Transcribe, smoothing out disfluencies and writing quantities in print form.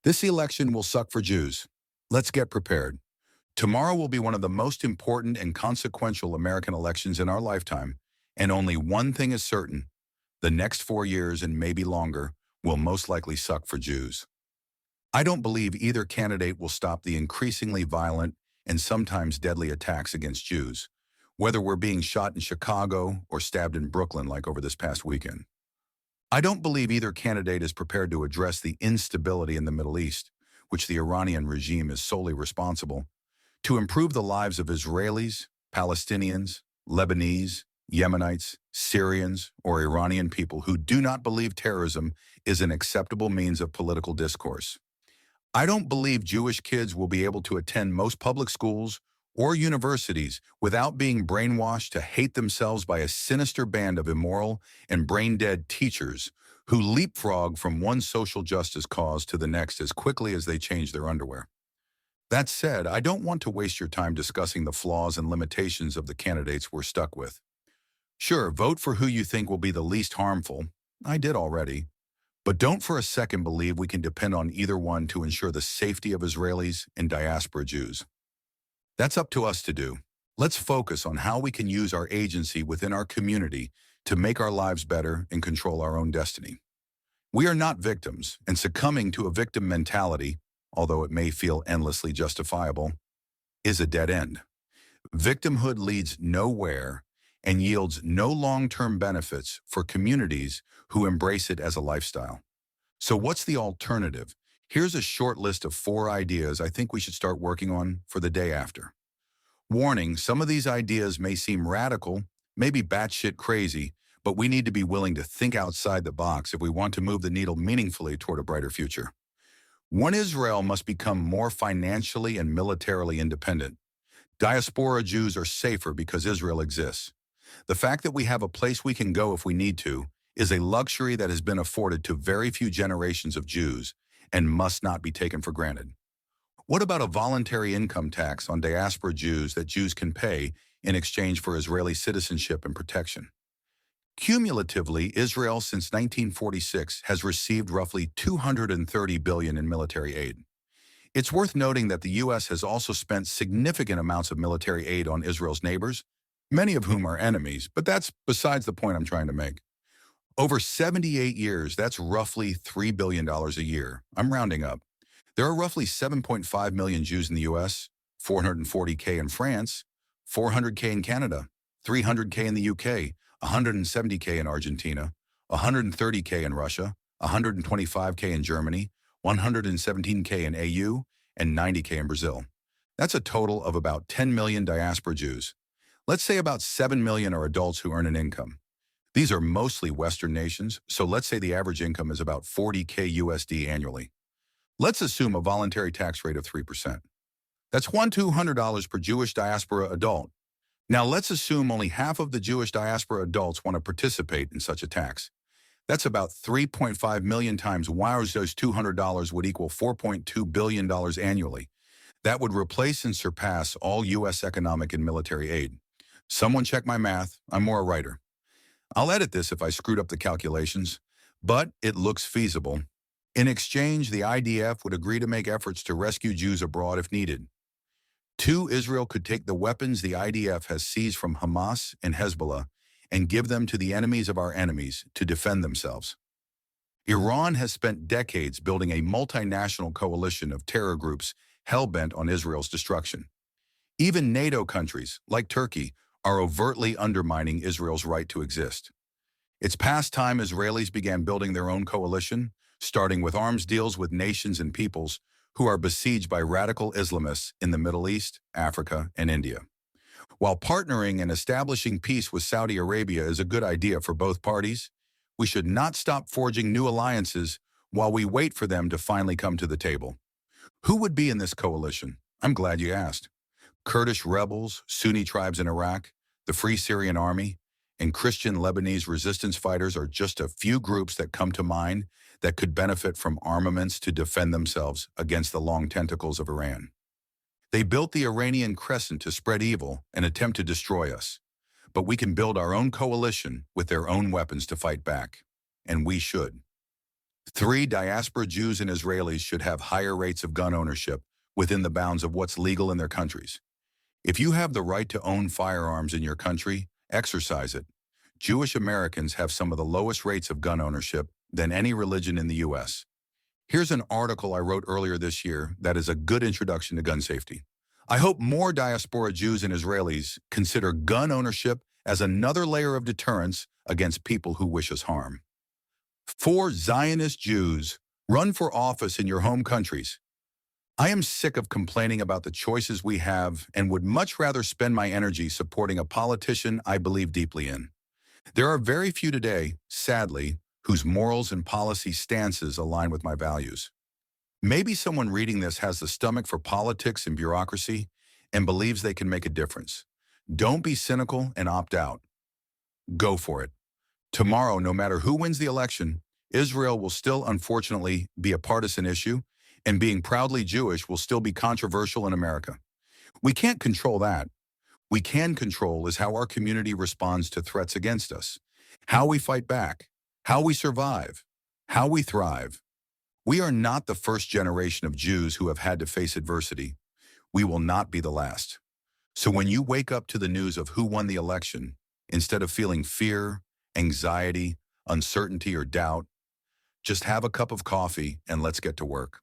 This election will suck for Jews. Let's get prepared. Tomorrow will be one of the most important and consequential American elections in our lifetime, and only one thing is certain. The next 4 years and maybe longer will most likely suck for Jews. I don't believe either candidate will stop the increasingly violent and sometimes deadly attacks against Jews, whether we're being shot in Chicago or stabbed in Brooklyn like over this past weekend. I don't believe either candidate is prepared to address the instability in the Middle East, which the Iranian regime is solely responsible, to improve the lives of Israelis, Palestinians, Lebanese, Yemenites, Syrians, or Iranian people who do not believe terrorism is an acceptable means of political discourse. I don't believe Jewish kids will be able to attend most public schools or universities without being brainwashed to hate themselves by a sinister band of immoral and brain-dead teachers who leapfrog from one social justice cause to the next as quickly as they change their underwear. That said, I don't want to waste your time discussing the flaws and limitations of the candidates we're stuck with. Sure, vote for who you think will be the least harmful. I did already. But don't for a second believe we can depend on either one to ensure the safety of Israelis and diaspora Jews. That's up to us to do. Let's focus on how we can use our agency within our community to make our lives better and control our own destiny. We are not victims, and succumbing to a victim mentality, although it may feel endlessly justifiable, is a dead end. Victimhood leads nowhere and yields no long-term benefits for communities who embrace it as a lifestyle. So what's the alternative? Here's a short list of 4 ideas I think we should start working on for the day after. Warning, some of these ideas may seem radical, maybe batshit crazy, but we need to be willing to think outside the box if we want to move the needle meaningfully toward a brighter future. One, Israel must become more financially and militarily independent. Diaspora Jews are safer because Israel exists. The fact that we have a place we can go if we need to is a luxury that has been afforded to very few generations of Jews and must not be taken for granted. What about a voluntary income tax on diaspora Jews that Jews can pay in exchange for Israeli citizenship and protection? Cumulatively, Israel since 1946 has received roughly $230 billion in military aid. It's worth noting that the U.S. has also spent significant amounts of military aid on Israel's neighbors, many of whom are enemies, but that's besides the point I'm trying to make. Over 78 years, that's roughly $3 billion a year. I'm rounding up. There are roughly 7.5 million Jews in the U.S., 440K in France, 400K in Canada, 300K in the UK, 170K in Argentina, 130K in Russia, 125K in Germany, 117K in AU, and 90K in Brazil. That's a total of about 10 million diaspora Jews. Let's say about 7 million are adults who earn an income. These are mostly Western nations, so let's say the average income is about 40K USD annually. Let's assume a voluntary tax rate of 3%. That's $200 per Jewish diaspora adult. Now let's assume only half of the Jewish diaspora adults want to participate in such a tax. That's about 3.5 million times those $200 would equal $4.2 billion annually. That would replace and surpass all U.S. economic and military aid. Someone check my math, I'm more a writer. I'll edit this if I screwed up the calculations, but it looks feasible. In exchange, the IDF would agree to make efforts to rescue Jews abroad if needed. 2, Israel could take the weapons the IDF has seized from Hamas and Hezbollah and give them to the enemies of our enemies to defend themselves. Iran has spent decades building a multinational coalition of terror groups hell-bent on Israel's destruction. Even NATO countries, like Turkey, are overtly undermining Israel's right to exist. It's past time Israelis began building their own coalition, starting with arms deals with nations and peoples who are besieged by radical Islamists in the Middle East, Africa, and India. While partnering and establishing peace with Saudi Arabia is a good idea for both parties, we should not stop forging new alliances while we wait for them to finally come to the table. Who would be in this coalition? I'm glad you asked. Kurdish rebels, Sunni tribes in Iraq, the Free Syrian Army, and Christian Lebanese resistance fighters are just a few groups that come to mind that could benefit from armaments to defend themselves against the long tentacles of Iran. They built the Iranian crescent to spread evil and attempt to destroy us. But we can build our own coalition with their own weapons to fight back. And we should. 3, diaspora Jews and Israelis should have higher rates of gun ownership within the bounds of what's legal in their countries. If you have the right to own firearms in your country, exercise it. Jewish Americans have some of the lowest rates of gun ownership than any religion in the U.S. Here's an article I wrote earlier this year that is a good introduction to gun safety. I hope more diaspora Jews and Israelis consider gun ownership as another layer of deterrence against people who wish us harm. 4, Zionist Jews, run for office in your home countries. I am sick of complaining about the choices we have and would much rather spend my energy supporting a politician I believe deeply in. There are very few today, sadly, whose morals and policy stances align with my values. Maybe someone reading this has the stomach for politics and bureaucracy and believes they can make a difference. Don't be cynical and opt out. Go for it. Tomorrow, no matter who wins the election, Israel will still, unfortunately, be a partisan issue, and being proudly Jewish will still be controversial in America. We can't control that. We can control is how our community responds to threats against us, how we fight back, how we survive, how we thrive. We are not the first generation of Jews who have had to face adversity. We will not be the last. So when you wake up to the news of who won the election, instead of feeling fear, anxiety, uncertainty, or doubt, just have a cup of coffee and let's get to work.